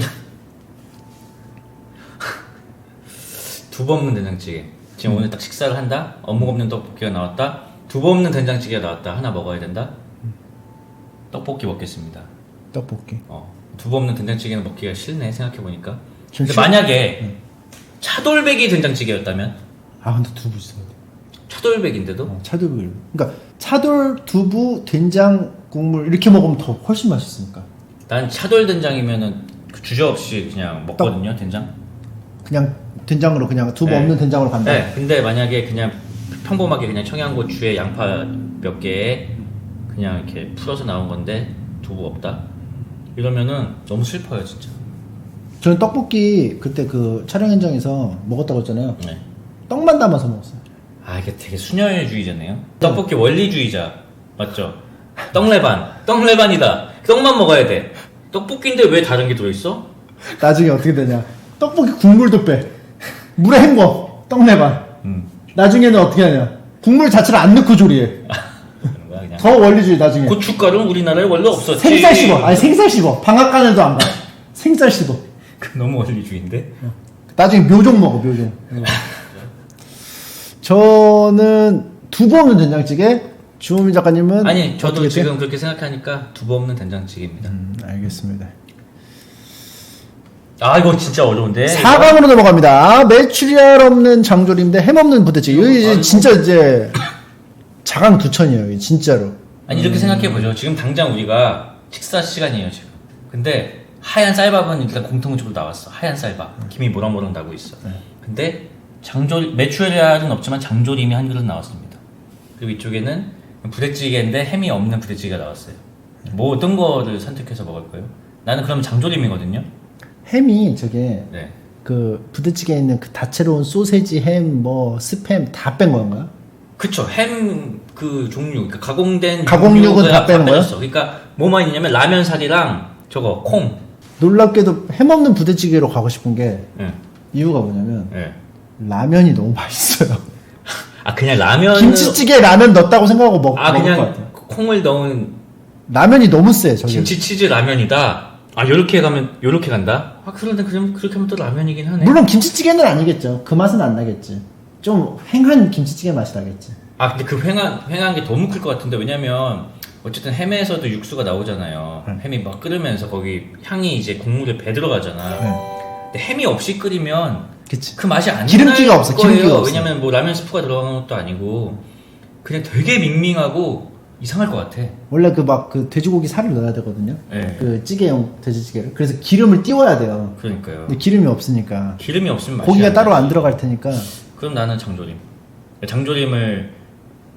S2: 두부 없는 된장찌개. 지금 오늘 딱 식사를 한다. 어묵 없는 떡볶이가 나왔다. 두부 없는 된장찌개가 나왔다. 하나 먹어야 된다. 떡볶이 먹겠습니다.
S1: 떡볶이.
S2: 두부 없는 된장찌개는 먹기가 싫네 생각해보니까.
S1: 좀
S2: 근데
S1: 싫-
S2: 만약에 차돌박이 된장찌개였다면
S1: 아 근데 두부 있어야 돼.
S2: 차돌박인데도
S1: 차돌. 그러니까 차돌 두부 된장 국물 이렇게 먹으면 더 훨씬 맛있으니까.
S2: 난 차돌 된장이면은 그 주저없이 그냥 먹거든요. 된장.
S1: 그냥 된장으로 그냥 두부
S2: 네.
S1: 없는 된장으로 간다.
S2: 네. 근데 만약에 그냥 평범하게 그냥 청양고추에 양파 몇 개에 그냥 이렇게 풀어서 나온 건데 두부 없다. 이러면은 너무 슬퍼요 진짜.
S1: 저는 떡볶이 그때 그 촬영 현장에서 먹었다고 했잖아요.
S2: 네.
S1: 떡만 담아서 먹었어요.
S2: 아 이게 되게 순혈주의자네요. 떡볶이 원리주의자 맞죠? 떡레반이다. 떡만 먹어야 돼. 떡볶이인데 왜 다른 게 들어있어?
S1: 나중에 어떻게 되냐? 떡볶이 국물도 빼. 물에 헹궈. 떡내반. 나중에는 어떻게 하냐? 국물 자체를 안 넣고 조리해.
S2: 그런 거야 그냥.
S1: 더 원리주의 나중에.
S2: 고춧가루는 우리나라에 원래 없었지.
S1: 생쌀 씹어. 아니 생쌀 씹어. 방앗간에도 안 가. 생쌀 씹어.
S2: 너무 원리주의인데.
S1: 나중에 묘종 먹어 묘종. 저는 두부 없는 된장찌개. 주호민 작가님은
S2: 아니 저도
S1: 어떻게
S2: 지금 그렇게 생각하니까 두부 없는 된장찌개입니다.
S1: 알겠습니다.
S2: 아 이거 진짜 어려운데.
S1: 4강으로 넘어갑니다. 메추리알 없는 장조림 대 햄 없는 부대찌개. 이거 이제
S2: 아이고.
S1: 진짜 이제 자강 두천이에요. 이게 진짜로.
S2: 아니 이렇게 생각해보죠. 지금 당장 우리가 식사 시간이에요 지금. 근데 하얀 쌀밥은 일단 공통적으로 나왔어. 하얀 쌀밥. 김이 모락모락 나고 있어. 근데 메추리알은 없지만 장조림이 한 그릇 나왔습니다. 그리고 이쪽에는 부대찌개인데 햄이 없는 부대찌개가 나왔어요. 뭐 어떤 거를 선택해서 먹을 거예요? 나는 그럼 장조림이거든요.
S1: 햄이 저게
S2: 네.
S1: 그 부대찌개에 있는 그 다채로운 소세지, 햄, 뭐 스팸 다 뺀 건가?
S2: 그쵸. 햄 그 종류, 그러니까 가공된
S1: 가공육은
S2: 육류가
S1: 다 빼는 거예요?
S2: 빼졌어. 그러니까 뭐만 있냐면 라면 살이랑 저거 콩.
S1: 놀랍게도 햄 없는 부대찌개로 가고 싶은 게
S2: 예.
S1: 이유가 뭐냐면
S2: 예.
S1: 라면이 너무 맛있어요.
S2: 아 그냥 라면
S1: 김치찌개에 라면 넣었다고 생각하고 먹을 것
S2: 그냥
S1: 같아요.
S2: 콩을 넣은
S1: 라면이 너무 세 저게.
S2: 김치 치즈 라면이다. 아 요렇게 가면 요렇게 간다. 아 그런데 그렇게 하면 또 라면이긴 하네.
S1: 물론 김치찌개는 아니겠죠. 그 맛은 안 나겠지. 좀 횡한 김치찌개 맛이 나겠지.
S2: 아 근데 그 횡한 게 너무 클 것 같은데 왜냐면 어쨌든 햄에서도 육수가 나오잖아요. 햄이 막 끓으면서 거기 향이 이제 국물에 배 들어가잖아. 근데 햄이 없이 끓이면
S1: 그치.
S2: 그 맛이 안
S1: 기름기가
S2: 날
S1: 없어,
S2: 거예요.
S1: 기름기가 없어.
S2: 왜냐면 뭐 라면 스프가 들어가는 것도 아니고 그냥 되게 밍밍하고 이상할 것 같아.
S1: 원래 그 막 그 돼지고기 살을 넣어야 되거든요.
S2: 네.
S1: 그 찌개용 돼지찌개를. 그래서 기름을 띄워야 돼요.
S2: 그러니까요.
S1: 근데 기름이 없으니까
S2: 기름이 없으면 맛이
S1: 고기가
S2: 안
S1: 따로
S2: 나지.
S1: 안 들어갈 테니까.
S2: 그럼 나는 장조림. 장조림을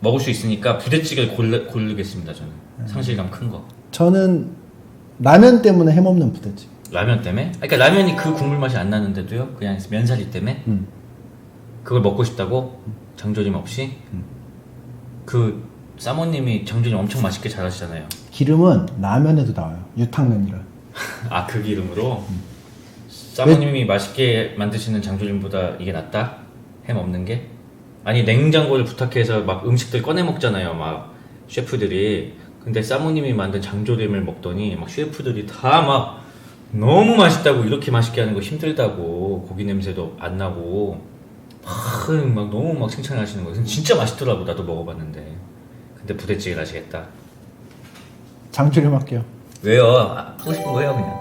S2: 먹을 수 있으니까 부대찌개를 고르겠습니다. 저는 상실감 큰 거.
S1: 저는 라면 때문에 햄 없는 부대찌개.
S2: 라면 때문에? 그러니까 라면이 그 국물 맛이 안 나는데도요. 그냥 면사리 때문에 그걸 먹고 싶다고 장조림 없이. 그 사모님이 장조림 엄청 맛있게 잘하시잖아요.
S1: 기름은 라면에도 나와요. 유탕면이라.
S2: 아 그 기름으로 사모님이 맛있게 만드시는 장조림보다 이게 낫다? 햄 없는 게? 아니 냉장고를 부탁해서 막 음식들 꺼내 먹잖아요 막 셰프들이. 근데 사모님이 만든 장조림을 먹더니 막 셰프들이 다 막 너무 맛있다고 이렇게 맛있게 하는 거 힘들다고 고기 냄새도 안 나고 막 너무 막 칭찬하시는 거예요. 진짜 맛있더라고. 나도 먹어봤는데. 근데 부대찌개를 하시겠다.
S1: 장조림 할게요.
S2: 왜요? 하고 싶은 거예요 그냥.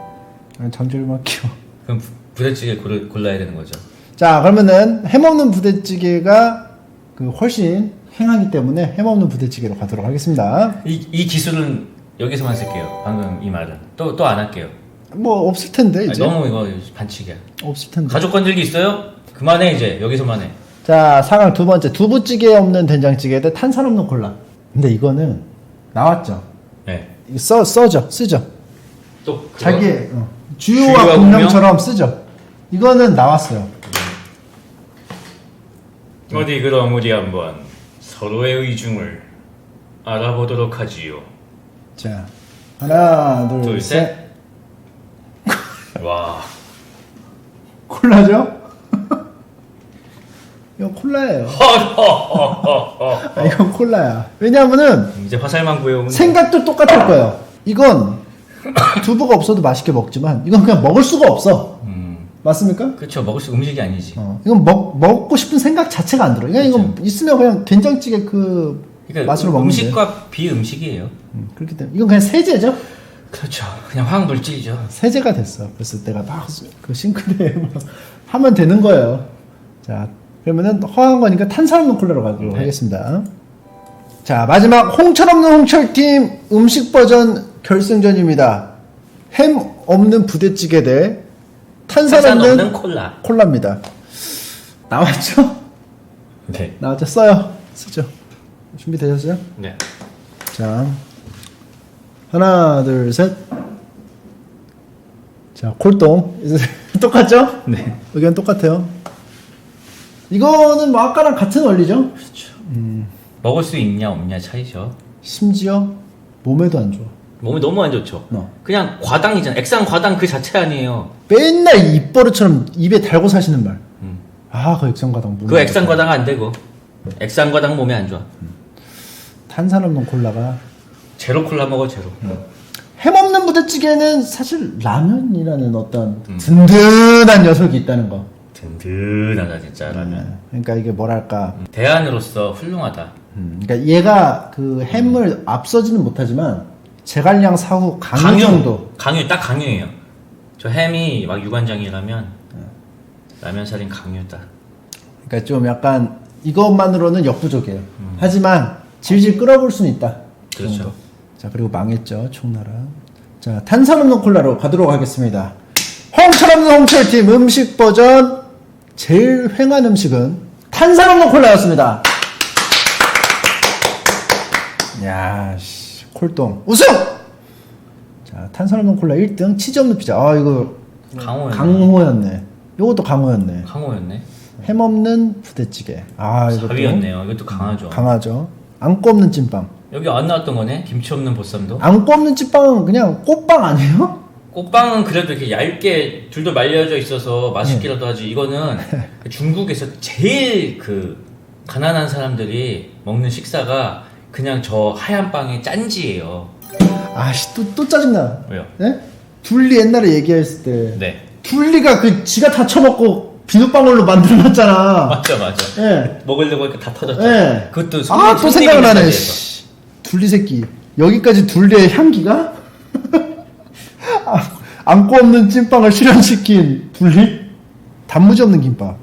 S1: 아니, 장조림 할게요.
S2: 그럼 부대찌개 골라야 되는 거죠.
S1: 자, 그러면은 햄 없는 부대찌개가 그 훨씬 횡하기 때문에 햄 없는 부대찌개로 가도록 하겠습니다.
S2: 이 기술은 여기서만 쓸게요. 방금 이 말은 또 안 할게요.
S1: 뭐 없을 텐데
S2: 아니,
S1: 이제.
S2: 너무 이거 반칙이야.
S1: 없을 텐데.
S2: 가족 건들기 있어요? 그만해 이제 여기서만 해.
S1: 자, 4강 두 번째 두부찌개 없는 된장찌개 대 탄산 없는 콜라. 근데 이거는 나왔죠.
S2: 네.
S1: 이거 쓰죠.
S2: 또 그거?
S1: 자기의
S2: 주요와
S1: 주요와
S2: 분명?
S1: 분명처럼 쓰죠. 이거는 나왔어요.
S2: 어디 그럼 우리 한번 서로의 의중을 알아보도록 하지요.
S1: 자, 하나, 둘,
S2: 둘,
S1: 셋.
S2: 셋. 와.
S1: 콜라죠? 이건 콜라예요. 아, 이건 콜라야. 왜냐하면은
S2: 이제 화살만 구해오면
S1: 생각도 똑같을 거예요. 이건 두부가 없어도 맛있게 먹지만 이건 그냥 먹을 수가 없어. 맞습니까?
S2: 그렇죠. 먹을 수 음식이 아니지.
S1: 이건 먹고 싶은 생각 자체가 안 들어. 그냥 이건 있으면 그냥 된장찌개 그
S2: 그러니까
S1: 맛으로 먹는데.
S2: 음식과 비음식이에요.
S1: 그렇기 때문에 이건 그냥 세제죠.
S2: 그렇죠. 그냥 화학 물질이죠.
S1: 세제가 됐어. 그래서 내가 막 그 싱크대에 막 하면 되는 거예요. 자, 그러면은 허한 거니까 탄산없는 콜라로 가도록
S2: 네.
S1: 하겠습니다. 자, 마지막 홍철 없는 홍철팀 음식 버전 결승전입니다. 햄 없는 부대찌개 대 탄산 없는
S2: 콜라.
S1: 콜라입니다. 나왔죠?
S2: 네.
S1: 나왔죠? 써요. 쓰죠. 준비되셨어요?
S2: 네.
S1: 자, 하나, 둘, 셋. 자, 콜똥. 똑같죠?
S2: 네.
S1: 의견 똑같아요. 이거는 뭐 아까랑 같은 원리죠?
S2: 그렇죠. 먹을 수 있냐 없냐 차이죠.
S1: 심지어 몸에도 안 좋아.
S2: 몸이 너무 안 좋죠.
S1: 어.
S2: 그냥 과당이잖아. 액상 과당 그 자체 아니에요.
S1: 맨날 입버릇처럼 입에 달고 사시는 말. 아, 그 액상과당 몸에
S2: 그
S1: 안
S2: 액상
S1: 좋아.
S2: 과당 안 되고. 액상 과당 몸에 안 좋아.
S1: 탄산 없는 콜라가.
S2: 제로 콜라 먹어 제로.
S1: 햄 없는 부대찌개는 사실 라면이라는 어떤 든든한 녀석이 있다는 거.
S2: 든든하다 진짜 라면.
S1: 그러니까 이게 뭐랄까.
S2: 대안으로서 훌륭하다.
S1: 그러니까 얘가 그 햄을 앞서지는 못하지만 제갈량 사후 강유 정도.
S2: 강유 딱 강유예요. 저 햄이 막 유관장이라면 라면 살인 강유다.
S1: 그러니까 좀 약간 이것만으로는 역부족이에요. 하지만 질질 끌어볼 수는 있다. 그
S2: 그렇죠.
S1: 정도. 자, 그리고 망했죠 총나라. 자, 탄산 없는 콜라로 가도록 하겠습니다. 홍철 없는 홍철팀 음식 버전 제일 횡한 음식은 탄산 없는 콜라였습니다. 야, 씨, 콜똥 우승! 자, 탄산 없는 콜라 1등 치즈 없는 피자. 아, 이거
S2: 강호였네.
S1: 강호였네. 요것도 강호였네.
S2: 강호였네.
S1: 햄 없는 부대찌개. 아, 이것도
S2: 4위였네요. 이것도 강하죠.
S1: 강하죠. 안고 없는 찐빵.
S2: 여기 안 나왔던 거네. 김치 없는 보쌈도.
S1: 안고 없는 찐빵은 그냥 꽃빵 아니에요?
S2: 꽃빵은 그래도 이렇게 얇게 둘도 말려져 있어서 맛있기라도 하지. 이거는 중국에서 제일 그 가난한 사람들이 먹는 식사가 그냥 저 하얀 빵의 짠지예요.
S1: 아씨, 또 짜증나.
S2: 왜요?
S1: 네? 둘리 옛날에 얘기했을 때.
S2: 네.
S1: 둘리가 그 지가 다 처먹고 비눗방울로 만들어놨잖아.
S2: 맞죠, 맞죠.
S1: 예.
S2: 먹으려고 이렇게 다 터졌죠.
S1: 네.
S2: 그것도
S1: 아, 또
S2: 손님
S1: 생각나네.
S2: 자리에서.
S1: 씨. 둘리 새끼. 여기까지 둘리의 향기가? 안고 없는 찐빵을 실현시킨 둘리? 단무지 없는 김밥.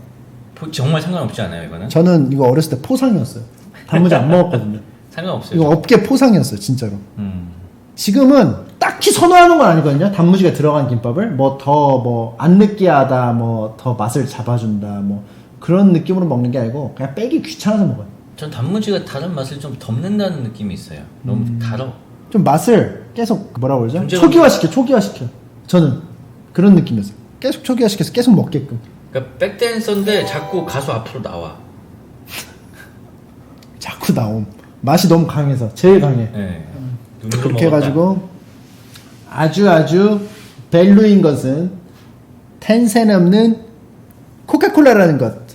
S2: 정말 상관없지 않아요, 이거는?
S1: 저는 이거 어렸을 때 포상이었어요. 단무지 안 먹었거든요.
S2: 상관없어요.
S1: 이거 업계 포상이었어요, 진짜로.
S2: 음.
S1: 지금은 딱히 선호하는 건 아니거든요. 단무지가 들어간 김밥을 뭐 안 느끼하다, 뭐 더 맛을 잡아준다, 뭐 그런 느낌으로 먹는 게 아니고 그냥 빼기 귀찮아서 먹어요.
S2: 전 단무지가 다른 맛을 좀 덮는다는 느낌이 있어요. 너무 달아.
S1: 좀 맛을 계속 뭐라고 그러죠?
S2: 존재감-
S1: 초기화시켜. 저는 그런 느낌이었어요. 계속 초기화시켜서 계속 먹게끔.
S2: 그러니까 백댄서인데 자꾸 가수 앞으로 나와.
S1: 자꾸 나옴. 맛이 너무 강해서 제일 강해.
S2: 네. 눈으로
S1: 그렇게
S2: 먹었다.
S1: 해가지고 아주 벨루인 것은 텐센 없는 코카콜라라는 것.